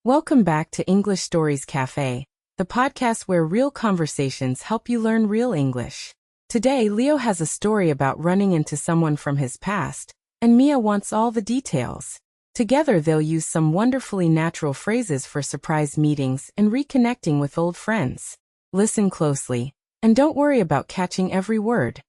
Welcome back to English Stories Cafe, the podcast where real conversations help you learn real English. Today, Leo has a story about running into someone from his past, and Mia wants all the details. Together, they'll use some wonderfully natural phrases for surprise meetings and reconnecting with old friends. Listen closely, and don't worry about catching every word.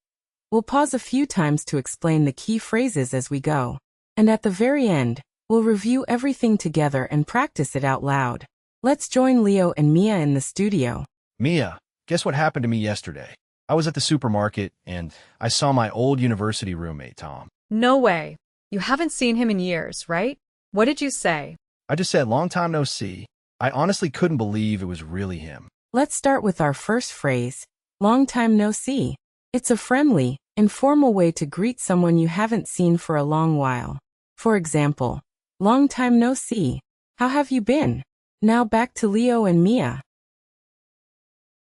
We'll pause a few times to explain the key phrases as we go. And at the very end, we'll review everything together and practice it out loud. Let's join Leo and Mia in the studio. Mia, guess what happened to me yesterday? I was at the supermarket and I saw my old university roommate, Tom. No way. You haven't seen him in years, right? What did you say? I just said, long time no see. I honestly couldn't believe it was really him. Let's start with our first phrase, long time no see. It's a friendly, informal way to greet someone you haven't seen for a long while. For example, long time no see. How have you been? Now back to Leo and Mia.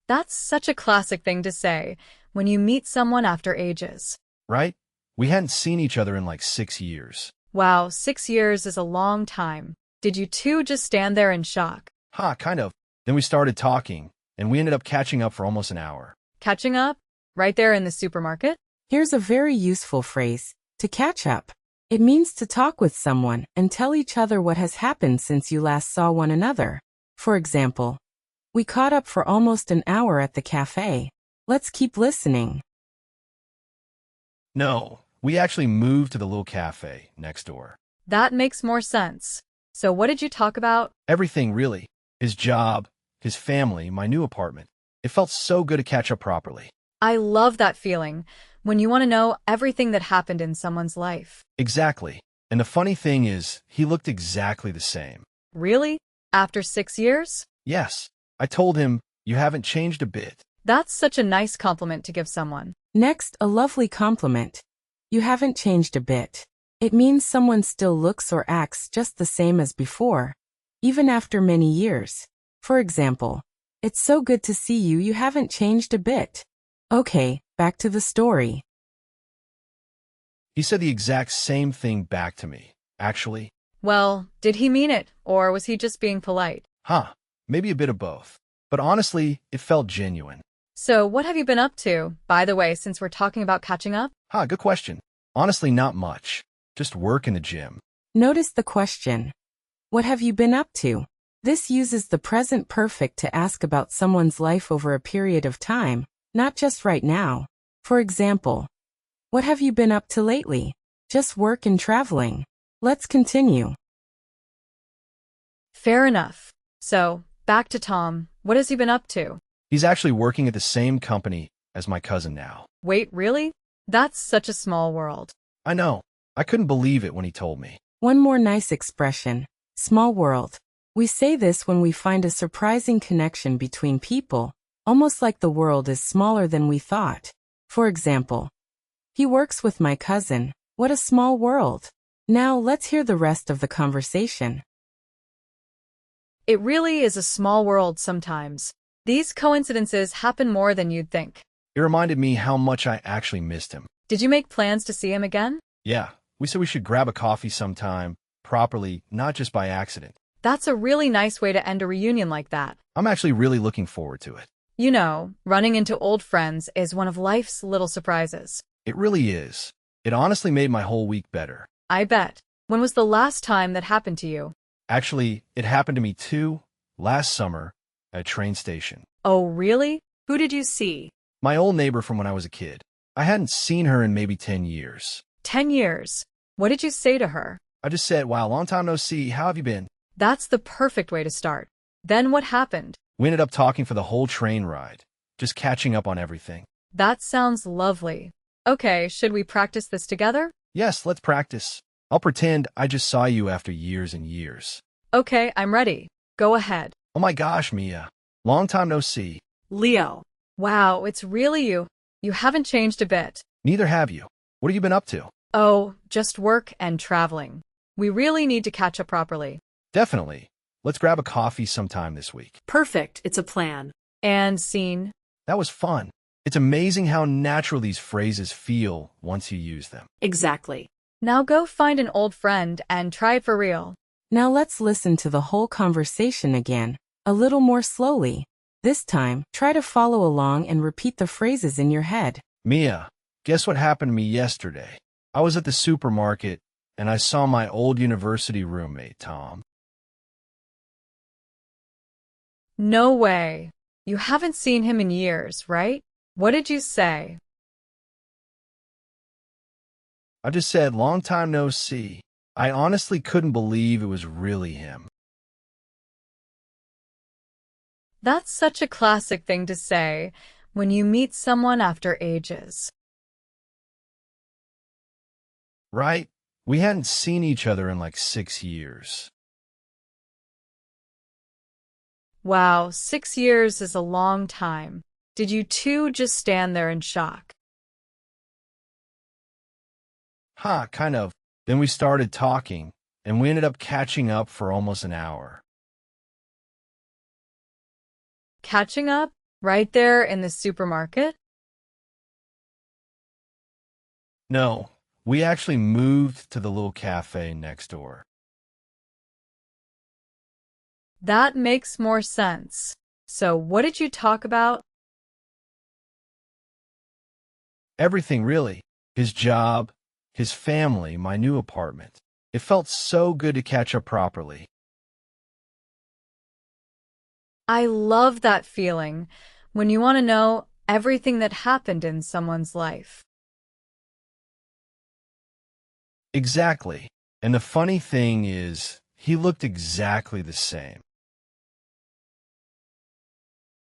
That's such a classic thing to say when you meet someone after ages. Right? We hadn't seen each other in like 6 years. Wow, 6 years is a long time. Did you two just stand there in shock? Kind of. Then we started talking, and we ended up catching up for almost an hour. Catching up? Right there in the supermarket? Here's a very useful phrase, to catch up. It means to talk with someone and tell each other what has happened since you last saw one another. For example, we caught up for almost an hour at the cafe. Let's keep listening. No, we actually moved to the little cafe next door. That makes more sense. So what did you talk about? Everything, really. His job, his family, my new apartment. It felt so good to catch up properly. I love that feeling, when you want to know everything that happened in someone's life. Exactly. And the funny thing is, he looked exactly the same. Really? After 6 years? Yes. I told him, you haven't changed a bit. That's such a nice compliment to give someone. Next, a lovely compliment. You haven't changed a bit. It means someone still looks or acts just the same as before, even after many years. For example, it's so good to see you, you haven't changed a bit. Okay, back to the story. He said the exact same thing back to me, actually. Well, did he mean it, or was he just being polite? Maybe a bit of both. But honestly, it felt genuine. So, what have you been up to, by the way, since we're talking about catching up? Good question. Honestly, not much. Just work in the gym. Notice the question. What have you been up to? This uses the present perfect to ask about someone's life over a period of time, not just right now. For example, what have you been up to lately? Just work and traveling. Let's continue. Fair enough. So, back to Tom. What has he been up to? He's actually working at the same company as my cousin now. Wait, really? That's such a small world. I know. I couldn't believe it when he told me. One more nice expression, small world. We say this when we find a surprising connection between people, almost like the world is smaller than we thought. For example, he works with my cousin. What a small world. Now let's hear the rest of the conversation. It really is a small world sometimes. These coincidences happen more than you'd think. It reminded me how much I actually missed him. Did you make plans to see him again? Yeah, we said we should grab a coffee sometime, properly, not just by accident. That's a really nice way to end a reunion like that. I'm actually really looking forward to it. You know, running into old friends is one of life's little surprises. It really is. It honestly made my whole week better. I bet. When was the last time that happened to you? Actually, it happened to me too, last summer, at a train station. Oh, really? Who did you see? My old neighbor from when I was a kid. I hadn't seen her in maybe 10 years. 10 years. What did you say to her? I just said, wow, long time no see, how have you been? That's the perfect way to start. Then what happened? We ended up talking for the whole train ride, just catching up on everything. That sounds lovely. Okay, should we practice this together? Yes, let's practice. I'll pretend I just saw you after years and years. Okay, I'm ready. Go ahead. Oh my gosh, Mia. Long time no see. Leo. Wow, it's really you. You haven't changed a bit. Neither have you. What have you been up to? Oh, just work and traveling. We really need to catch up properly. Definitely. Let's grab a coffee sometime this week. Perfect. It's a plan. And scene. That was fun. It's amazing how natural these phrases feel once you use them. Exactly. Now go find an old friend and try it for real. Now let's listen to the whole conversation again, a little more slowly. This time, try to follow along and repeat the phrases in your head. Mia, guess what happened to me yesterday? I was at the supermarket and I saw my old university roommate, Tom. No way. You haven't seen him in years, right? What did you say? I just said, long time no see. I honestly couldn't believe it was really him. That's such a classic thing to say when you meet someone after ages. Right? We hadn't seen each other in like 6 years. Wow, 6 years is a long time. Did you two just stand there in shock? Kind of. Then we started talking, and we ended up catching up for almost an hour. Catching up? Right there in the supermarket? No, we actually moved to the little cafe next door. That makes more sense. So what did you talk about? Everything, really. His job, his family, my new apartment. It felt so good to catch up properly. I love that feeling when you want to know everything that happened in someone's life. Exactly. And the funny thing is, he looked exactly the same.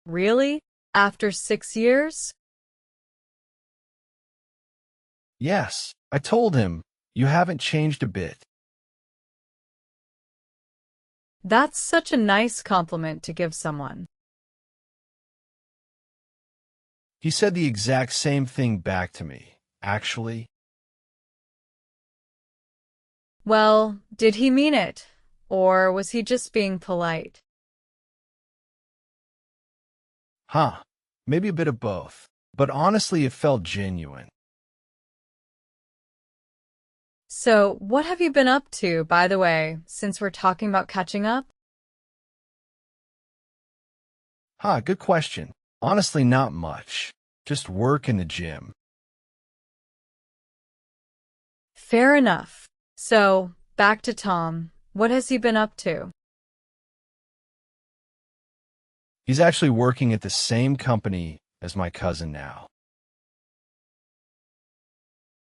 Really? After 6 years? Yes, I told him, you haven't changed a bit. That's such a nice compliment to give someone. He said the exact same thing back to me, actually. Well, did he mean it? Or was he just being polite? Maybe a bit of both. But honestly, it felt genuine. So, what have you been up to, by the way, since we're talking about catching up? Good question. Honestly, not much. Just work in the gym. Fair enough. So, back to Tom. What has he been up to? He's actually working at the same company as my cousin now.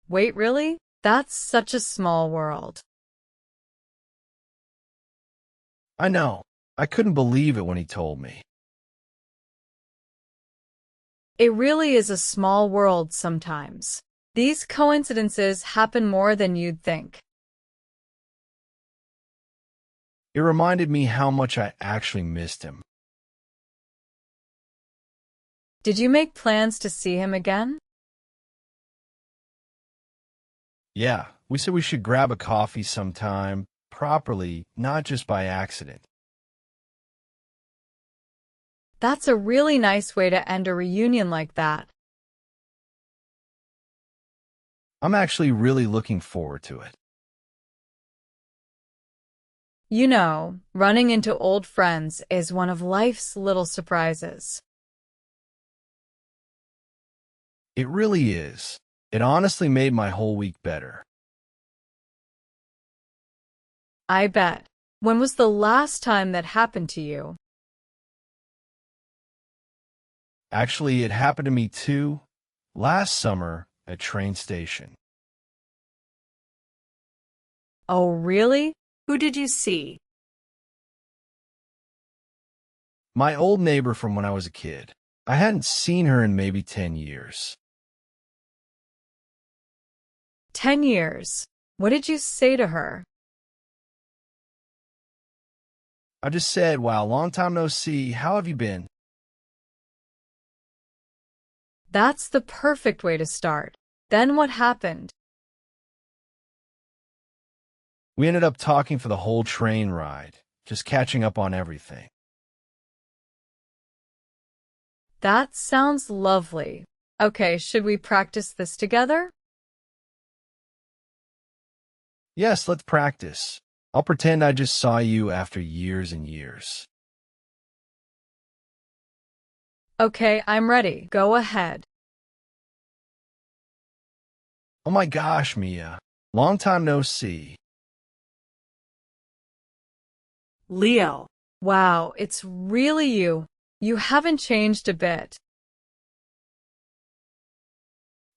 Wait, really? That's such a small world. I know. I couldn't believe it when he told me. It really is a small world sometimes. These coincidences happen more than you'd think. It reminded me how much I actually missed him. Did you make plans to see him again? Yeah, we said we should grab a coffee sometime, properly, not just by accident. That's a really nice way to end a reunion like that. I'm actually really looking forward to it. You know, running into old friends is one of life's little surprises. It really is. It honestly made my whole week better. I bet. When was the last time that happened to you? Actually, it happened to me too, last summer at train station. Oh, really? Who did you see? My old neighbor from when I was a kid. I hadn't seen her in maybe 10 years. 10 years. What did you say to her? I just said, wow, long time no see, how have you been? That's the perfect way to start. Then what happened? We ended up talking for the whole train ride, just catching up on everything. That sounds lovely. Okay, should we practice this together? Yes, let's practice. I'll pretend I just saw you after years and years. Okay, I'm ready. Go ahead. Oh my gosh, Mia. Long time no see. Leo, Wow, it's really you. You haven't changed a bit.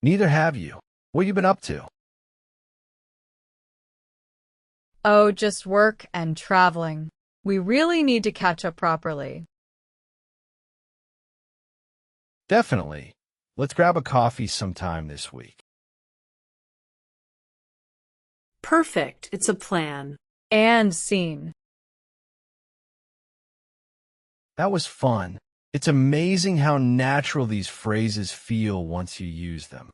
Neither have you. What you been up to? Oh, just work and traveling. We really need to catch up properly. Definitely. Let's grab a coffee sometime this week. perfect. It's a plan. And scene. That was fun. It's amazing how natural these phrases feel once you use them.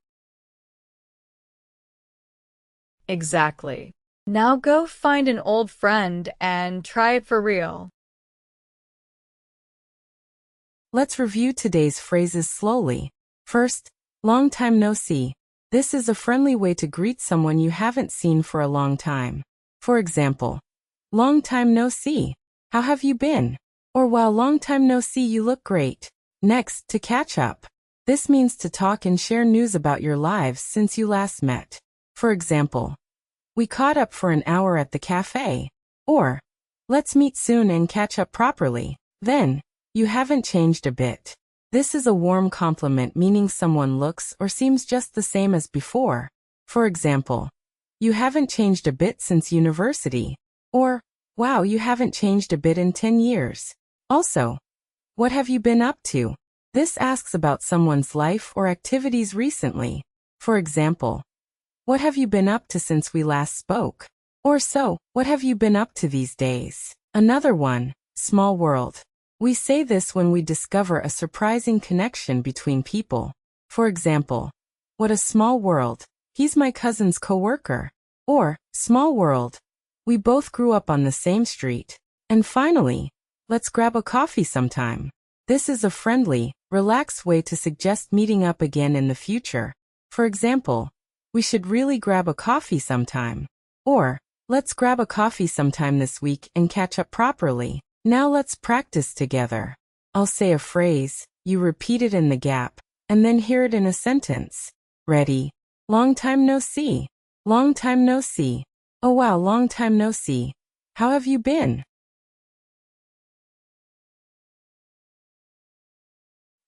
Exactly. Now go find an old friend and try it for real. Let's review today's phrases slowly. First, long time no see. This is a friendly way to greet someone you haven't seen for a long time. For example, long time no see. How have you been? Or wow, long time no see, you look great. Next, to catch up. This means to talk and share news about your lives since you last met. For example, we caught up for an hour at the cafe. Or, let's meet soon and catch up properly. Then, you haven't changed a bit. This is a warm compliment meaning someone looks or seems just the same as before. For example, you haven't changed a bit since university. Or, wow, you haven't changed a bit in 10 years. Also, what have you been up to? This asks about someone's life or activities recently. For example, what have you been up to since we last spoke? Or so, what have you been up to these days? Another one, small world. We say this when we discover a surprising connection between people. For example, what a small world. He's my cousin's coworker. Or, small world. We both grew up on the same street. And finally, let's grab a coffee sometime. This is a friendly, relaxed way to suggest meeting up again in the future. For example, we should really grab a coffee sometime. Or, let's grab a coffee sometime this week and catch up properly. Now let's practice together. I'll say a phrase, you repeat it in the gap, and then hear it in a sentence. Ready? Long time no see. Long time no see. Oh wow, long time no see. How have you been?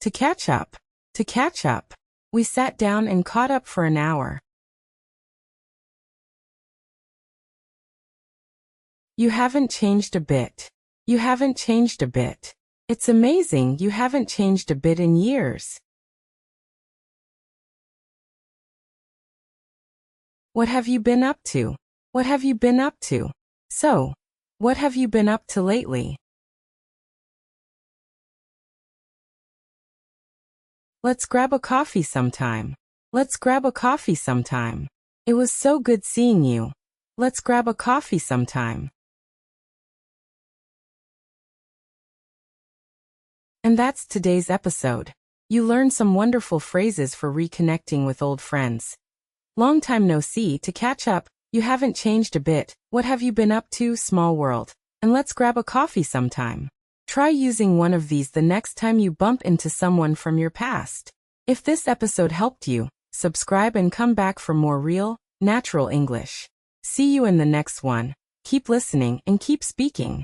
To catch up. To catch up. We sat down and caught up for an hour. You haven't changed a bit. You haven't changed a bit. It's amazing you haven't changed a bit in years. What have you been up to? What have you been up to? So, what have you been up to lately? Let's grab a coffee sometime. Let's grab a coffee sometime. It was so good seeing you. Let's grab a coffee sometime. And that's today's episode. You learned some wonderful phrases for reconnecting with old friends. Long time no see, to catch up. You haven't changed a bit. What have you been up to, small world? And let's grab a coffee sometime. Try using one of these the next time you bump into someone from your past. If this episode helped you, subscribe and come back for more real, natural English. See you in the next one. Keep listening and keep speaking.